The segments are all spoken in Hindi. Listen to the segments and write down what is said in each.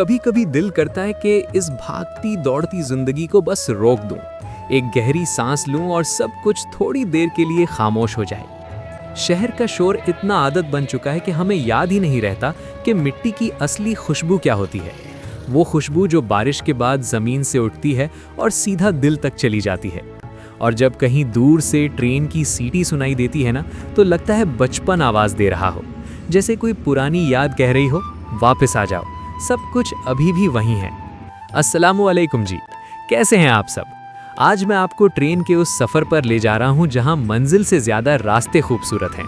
कभी कभी दिल करता है कि इस भागती दौड़ती जिंदगी को बस रोक दूं, एक गहरी सांस लूं और सब कुछ थोड़ी देर के लिए खामोश हो जाए। शहर का शोर इतना आदत बन चुका है कि हमें याद ही नहीं रहता कि मिट्टी की असली खुशबू क्या होती है। वो खुशबू जो बारिश के बाद ज़मीन से उठती है और सीधा दिल तक चली जाती है। और जब कहीं दूर से ट्रेन की सीटी सुनाई देती है ना, तो लगता है बचपन आवाज़ दे रहा हो, जैसे कोई पुरानी याद कह रही हो, वापस आ जाओ, सब कुछ अभी भी वहीं है। अस्सलामुअलैकुम जी, कैसे हैं आप सब? आज मैं आपको ट्रेन के उस सफ़र पर ले जा रहा हूं जहां मंजिल से ज़्यादा रास्ते खूबसूरत हैं।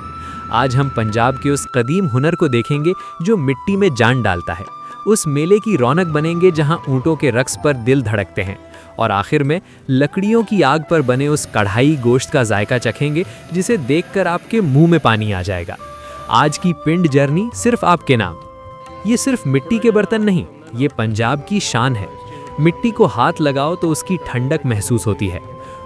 आज हम पंजाब के उस कदीम हुनर को देखेंगे जो मिट्टी में जान डालता है। उस मेले की रौनक बनेंगे जहां ऊँटों के रक्स पर दिल धड़कते हैं। और आखिर में लकड़ियों की आग पर बने उस कढ़ाई गोश्त का जायका चखेंगे जिसे देखकर आपके मुंह में पानी आ जाएगा। आज की पिंड जर्नी सिर्फ आपके नाम। ये सिर्फ मिट्टी के बर्तन नहीं, ये पंजाब की शान है। मिट्टी को हाथ लगाओ तो उसकी ठंडक महसूस होती है।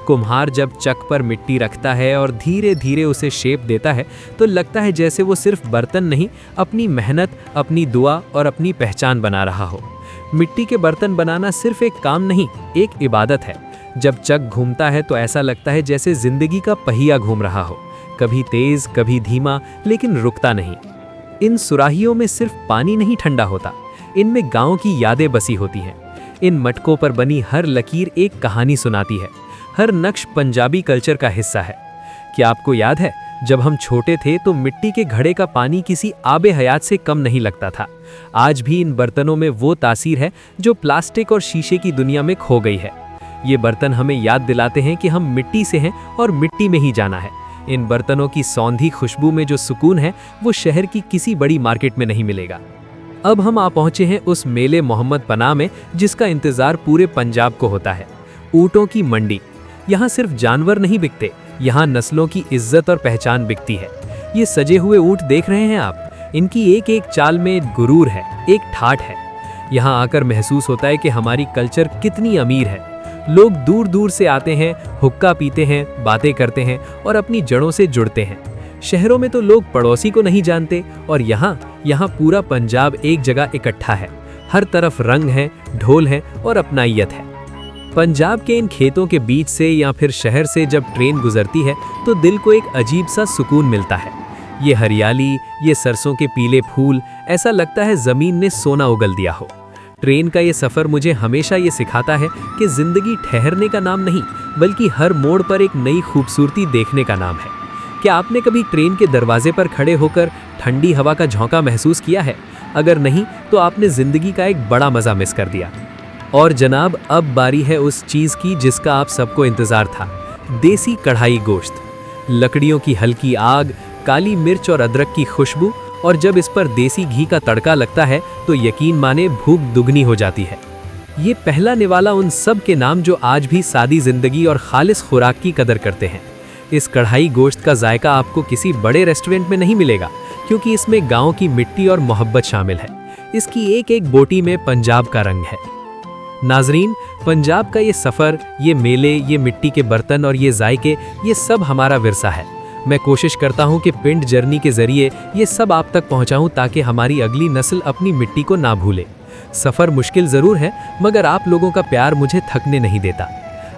कुम्हार जब चक पर मिट्टी रखता है और धीरे धीरे उसे शेप देता है तो लगता है जैसे वो सिर्फ बर्तन नहीं, अपनी मेहनत, अपनी दुआ और अपनी पहचान बना रहा हो। मिट्टी के बर्तन बनाना सिर्फ एक काम नहीं, एक इबादत है। जब चक घूमता है तो ऐसा लगता है जैसे जिंदगी का पहिया घूम रहा हो, कभी तेज कभी धीमा, लेकिन रुकता नहीं। इन सुराहियों में सिर्फ पानी नहीं ठंडा होता, इनमें गांव की यादें बसी होती हैं। इन मटकों पर बनी हर लकीर एक कहानी सुनाती है, हर नक्श पंजाबी कल्चर का हिस्सा है। क्या आपको याद है जब हम छोटे थे तो मिट्टी के घड़े का पानी किसी आबे हयात से कम नहीं लगता था? आज भी इन बर्तनों में वो तासीर है जो प्लास्टिक और शीशे की दुनिया में खो गई है। ये बर्तन हमें याद दिलाते हैं कि हम मिट्टी से हैं और मिट्टी में ही जाना है। इन बर्तनों की सौंधी खुशबू में जो सुकून है वो शहर की किसी बड़ी मार्केट में नहीं मिलेगा। अब हम आ पहुंचे हैं उस मेले मोहम्मद पनाह में जिसका इंतजार पूरे पंजाब को होता है। ऊँटों की मंडी। यहाँ सिर्फ जानवर नहीं बिकते, यहाँ नस्लों की इज्जत और पहचान बिकती है। ये सजे हुए ऊँट देख रहे हैं आप, इनकी एक एक चाल में एक गुरूर है, एक ठाठ है। यहाँ आकर महसूस होता है कि हमारी कल्चर कितनी अमीर है। लोग दूर दूर से आते हैं, हुक्का पीते हैं, बातें करते हैं और अपनी जड़ों से जुड़ते हैं। शहरों में तो लोग पड़ोसी को नहीं जानते, और यहाँ पूरा पंजाब एक जगह इकट्ठा है। हर तरफ रंग है, ढोल है और अपनाइयत है। पंजाब के इन खेतों के बीच से या फिर शहर से जब ट्रेन गुजरती है तो दिल को एक अजीब सा सुकून मिलता है। ये हरियाली, ये सरसों के पीले फूल, ऐसा लगता है ज़मीन ने सोना उगल दिया हो। ट्रेन का ये सफ़र मुझे हमेशा ये सिखाता है कि ज़िंदगी ठहरने का नाम नहीं, बल्कि हर मोड़ पर एक नई खूबसूरती देखने का नाम है। क्या आपने कभी ट्रेन के दरवाजे पर खड़े होकर ठंडी हवा का झोंका महसूस किया है? अगर नहीं तो आपने ज़िंदगी का एक बड़ा मज़ा मिस कर दिया। और जनाब, अब बारी है उस चीज़ की जिसका आप सबको इंतज़ार था। देसी कढ़ाई गोश्त। लकड़ियों की हल्की आग, काली मिर्च और अदरक की खुशबू, और जब इस पर देसी घी का तड़का लगता है तो यकीन माने भूख दुगनी हो जाती है। ये पहला निवाला उन सब के नाम जो आज भी सादी जिंदगी और खालिस खुराक की कदर करते हैं। इस कढ़ाई गोश्त का जायका आपको किसी बड़े रेस्टोरेंट में नहीं मिलेगा, क्योंकि इसमें गांव की मिट्टी और मोहब्बत शामिल है। इसकी एक एक बोटी में पंजाब का रंग है। नाजरीन, पंजाब का ये सफ़र, ये मेले, ये मिट्टी के बर्तन और ये जायके, ये सब हमारा विरसा है। मैं कोशिश करता हूँ कि पिंड जर्नी के ज़रिए ये सब आप तक पहुँचाऊँ ताकि हमारी अगली नस्ल अपनी मिट्टी को ना भूले। सफ़र मुश्किल ज़रूर है, मगर आप लोगों का प्यार मुझे थकने नहीं देता।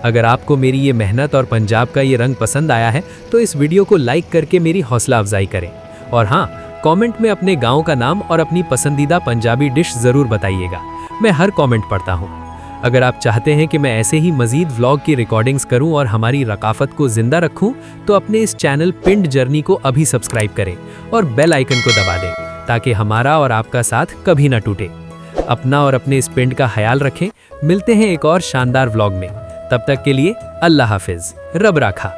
अगर आपको मेरी ये मेहनत और पंजाब का ये रंग पसंद आया है तो इस वीडियो को लाइक करके मेरी हौसला अफजाई करें। और हाँ, कमेंट में अपने गांव का नाम और अपनी पसंदीदा पंजाबी डिश ज़रूर बताइएगा। मैं हर कमेंट पढ़ता हूँ। अगर आप चाहते हैं कि मैं ऐसे ही मज़ीद व्लॉग की रिकॉर्डिंग्स करूं और हमारी रकाफ़त को ज़िंदा रखूं, तो अपने इस चैनल पिंड जर्नी को अभी सब्सक्राइब करें और बेल आइकन को दबा दें ताकि हमारा और आपका साथ कभी ना टूटे। अपना और अपने इस पिंड का ख्याल रखें। मिलते हैं एक और शानदार व्लॉग में। तब तक के लिए अल्लाह हाफिज़, रब राखा।